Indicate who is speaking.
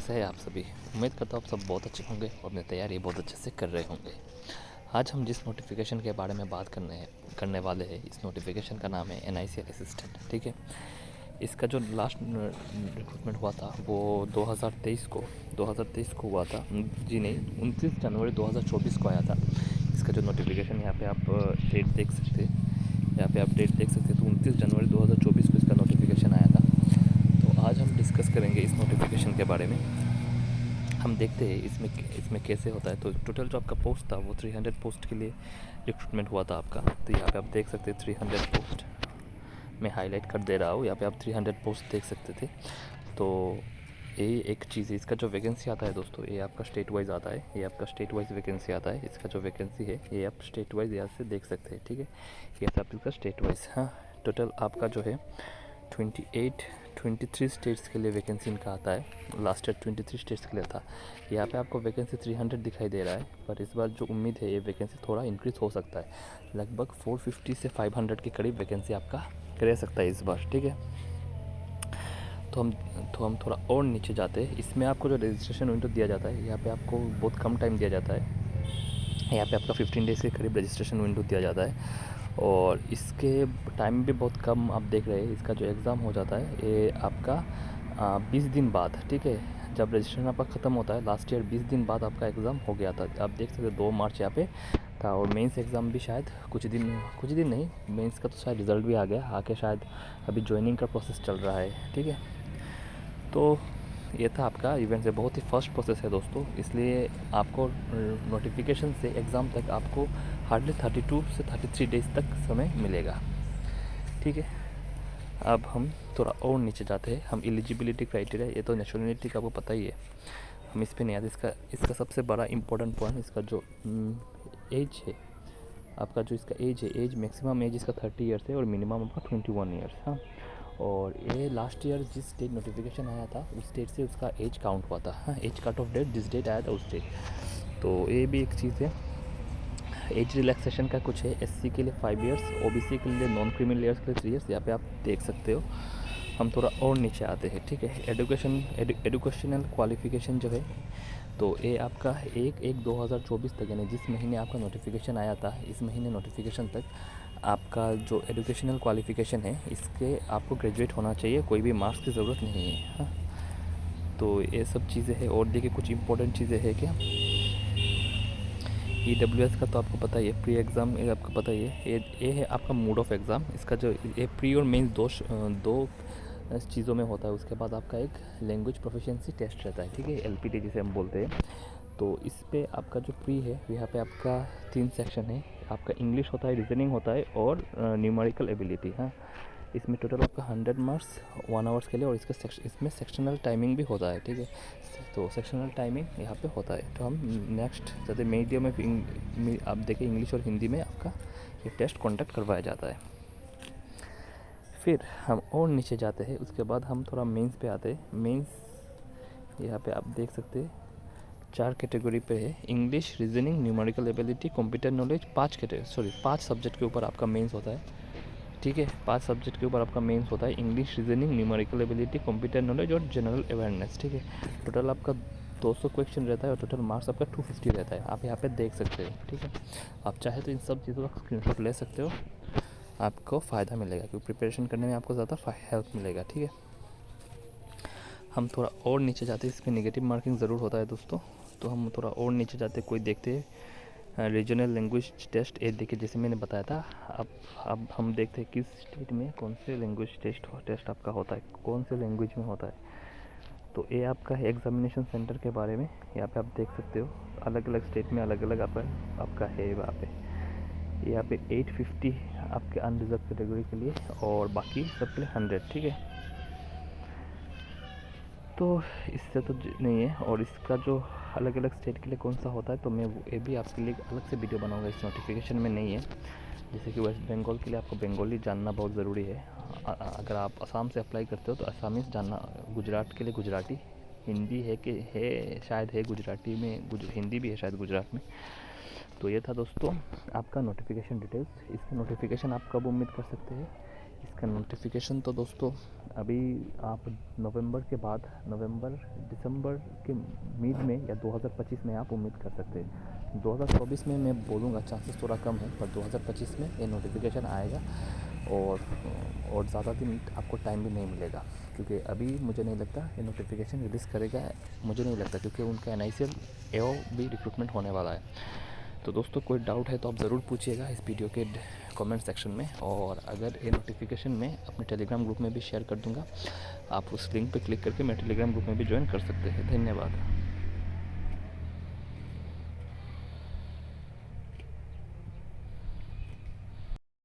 Speaker 1: कैसे हैं आप सभी। उम्मीद करता हूँ आप सब बहुत अच्छे होंगे और अपनी तैयारी बहुत अच्छे से कर रहे होंगे। आज हम जिस नोटिफिकेशन के बारे में बात करने वाले हैं, इस नोटिफिकेशन का नाम है NICL असिस्टेंट। ठीक है, इसका जो लास्ट रिक्रूटमेंट हुआ था वो 2023 को हुआ था। जी नहीं, 29 जनवरी 2024 को आया था। इसका जो नोटिफिकेशन यहाँ पे आप डेट देख सकते हैं, तो 29 जनवरी 2024 को इसका नोटिफिकेशन आया था। तो आज हम डिस्कस करेंगे इस नोटिफिकेशन के बारे में। हम देखते हैं इसमें कैसे होता है। तो टोटल जो आपका पोस्ट था वो 300 पोस्ट के लिए रिक्रूटमेंट हुआ था आपका। तो यहाँ पे आप देख सकते हैं 300 पोस्ट, मैं हाईलाइट कर दे रहा हूँ। यहाँ पे आप 300 पोस्ट देख सकते थे। तो ये एक चीज़ है, इसका जो वैकेंसी आता है दोस्तों, ये आपका स्टेट वाइज आता है। ये आपका स्टेट वाइज वैकेंसी आता है। इसका जो वैकेंसी है ये आप स्टेट वाइज यहाँ से देख सकते हैं। ठीक है, ये आप इसका स्टेट वाइज, हाँ, टोटल आपका जो है 23 स्टेट्स के लिए वैकेंसी इनका आता है। लास्ट ईयर 23 स्टेट्स के लिए था। यहाँ पे आपको वैकेंसी 300 दिखाई दे रहा है, पर इस बार जो उम्मीद है ये वैकेंसी थोड़ा इंक्रीज़ हो सकता है। लगभग 450 से 500 के करीब वैकेंसी आपका रह सकता है इस बार। ठीक है, तो हम थोड़ा और नीचे जाते हैं। इसमें आपको जो रजिस्ट्रेशन विंडो दिया जाता है, यहाँ पे आपको बहुत कम टाइम दिया जाता है। यहाँ पे आपका 15 डेज़ के करीब रजिस्ट्रेशन विंडो दिया जाता है और इसके टाइम भी बहुत कम आप देख रहे हैं। इसका जो एग्ज़ाम हो जाता है ये आपका 20 दिन बाद। ठीक है, जब रजिस्ट्रेशन आपका ख़त्म होता है लास्ट ईयर 20 दिन बाद आपका एग्ज़ाम हो गया था। आप देख सकते हैं 2 मार्च यहाँ पे था। और मेंस एग्ज़ाम भी शायद कुछ दिन नहीं, मेंस का तो शायद रिज़ल्ट भी आ गया, आके शायद अभी ज्वाइनिंग का प्रोसेस चल रहा है। ठीक है, तो ये था आपका इवेंट से बहुत ही फर्स्ट प्रोसेस है दोस्तों, इसलिए आपको नोटिफिकेशन से एग्ज़ाम तक आपको हार्डली 32 से 33 डेज तक समय मिलेगा। ठीक है, अब हम थोड़ा और नीचे जाते हैं। हम एलिजिबिलिटी क्राइटेरिया, ये तो नेशनलिटी का आपको पता ही है, हम इस पर नहीं आते। इसका सबसे बड़ा इम्पोर्टेंट पॉइंट इसका जो एज है आपका, जो इसका एज है, एज मैक्सिमम एज इसका 30 ईयर्स है और मिनिमम आपका 21 ईयर्स। हाँ, और ये लास्ट ईयर जिस स्टेट नोटिफिकेशन आया था उस स्टेट से उसका एज काउंट हुआ था। हाँ, एज कट ऑफ डेट जिस डेट आया था उस डेट। तो ये भी एक चीज़ है। एज रिलैक्सेशन का कुछ है, SC के लिए 5 ईयर्स, OBC के लिए नॉन क्रिमिनल ईयर्स के लिए 3 ईयर्स। यहाँ पे आप देख सकते हो। हम थोड़ा और नीचे आते हैं। ठीक है, एडुकेशनल क्वालिफिकेशन जो है, तो ये आपका 1/1/2024 तक, यानी जिस महीने आपका नोटिफिकेशन आया था इस महीने नोटिफिकेशन तक आपका जो एजुकेशनल क्वालिफिकेशन है इसके आपको ग्रेजुएट होना चाहिए, कोई भी मार्क्स की ज़रूरत नहीं है। हाँ, तो ये सब चीज़ें हैं। और देखिए कुछ इंपॉर्टेंट चीज़ें हैं क्या, EWS का तो आपको पता ही है, प्री एग्ज़ाम ये आपको पता ही है। ये है आपका मोड ऑफ एग्ज़ाम। इसका जो ये प्री और मेंस दो चीज़ों में होता है। उसके बाद आपका एक लैंग्वेज प्रोफिशिएंसी टेस्ट रहता है। ठीक है, LPT जिसे हम बोलते हैं। तो इस पे आपका जो प्री है यहाँ पे आपका 3 सेक्शन है। आपका इंग्लिश होता है, रीजनिंग होता है और न्यूमेरिकल एबिलिटी। हाँ, इसमें टोटल आपका 100 मार्क्स 1 आवर्स के लिए, और इसमें सेक्शनल टाइमिंग भी होता है। ठीक है, तो सेक्शनल टाइमिंग यहाँ पे होता है। तो हम नेक्स्ट जैसे मीडियम में आप देखें, इंग्लिश और हिंदी में आपका ये टेस्ट कंडक्ट करवाया जाता है। फिर हम और नीचे जाते हैं, उसके बाद हम थोड़ा मेंस पे आते हैं। मेंस यहाँ पे आप देख सकते हैं 4 कैटेगरी पे है, English, reasoning, numerical ability, computer knowledge. 5 subject के ऊपर आपका मेंस होता है। ठीक है, 5 सब्जेक्ट के ऊपर आपका मेंस होता है, English, reasoning, numerical ability, computer knowledge और जनरल अवेयरनेस। ठीक है, टोटल आपका 200 क्वेश्चन रहता है और टोटल मार्क्स आपका 250 रहता है। आप यहाँ पे देख सकते हो। ठीक है, आप चाहे तो इन सब चीज़ों का स्क्रीनशॉट ले सकते हो, आपको फ़ायदा मिलेगा क्योंकि प्रिपरेशन करने में आपको ज़्यादा हेल्प मिलेगा। ठीक है, हम थोड़ा और नीचे जाते हैं। इसमें नेगेटिव मार्किंग ज़रूर होता है दोस्तों, तो हम थोड़ा और नीचे जाते कोई देखते हैं रीजनल लैंग्वेज टेस्ट। ये देखिए जैसे मैंने बताया था, अब हम देखते हैं किस स्टेट में कौन से लैंग्वेज टेस्ट आपका होता है, कौन से लैंग्वेज में होता है। तो ये आपका है एग्जामिनेशन सेंटर के बारे में। यहाँ पे आप देख सकते हो अलग अलग स्टेट में अलग अलग आपका है। यहाँ पे 850 आपके अनरिजर्व कैटेगरी के लिए और बाकी सब के लिए 100। ठीक है, तो इससे तो नहीं है। और इसका जो अलग अलग स्टेट के लिए कौन सा होता है, तो मैं ये भी आपके लिए अलग से वीडियो बनाऊंगा, इस नोटिफिकेशन में नहीं है। जैसे कि वेस्ट बंगाल के लिए आपको बंगाली जानना बहुत ज़रूरी है। अगर आप असम से अप्लाई करते हो तो असमीज़ जानना, गुजरात के लिए गुजराती, हिंदी है शायद है गुजराती में, हिंदी भी है शायद गुजरात में। तो ये था दोस्तों आपका नोटिफिकेशन डिटेल्स। इसका नोटिफिकेशन आप कब उम्मीद कर सकते हैं, इसका नोटिफिकेशन तो दोस्तों अभी आप नवंबर के बाद, नवंबर दिसंबर के मिड में या 2025 में आप उम्मीद कर सकते हैं। 2024 में मैं बोलूँगा चांसेस थोड़ा कम है, पर 2025 में ये नोटिफिकेशन आएगा। और ज़्यादा दिन आपको टाइम भी नहीं मिलेगा, क्योंकि अभी मुझे नहीं लगता ये नोटिफिकेशन रिलीज़ करेगा, मुझे नहीं लगता, क्योंकि उनका NICL AO भी रिक्रूटमेंट होने वाला है। तो दोस्तों कोई डाउट है तो आप ज़रूर पूछिएगा इस वीडियो के कमेंट सेक्शन में, और अगर ये नोटिफिकेशन मैं अपने टेलीग्राम ग्रुप में भी शेयर कर दूंगा, आप उस लिंक पर क्लिक करके मेरे टेलीग्राम ग्रुप में भी ज्वाइन कर सकते हैं। धन्यवाद।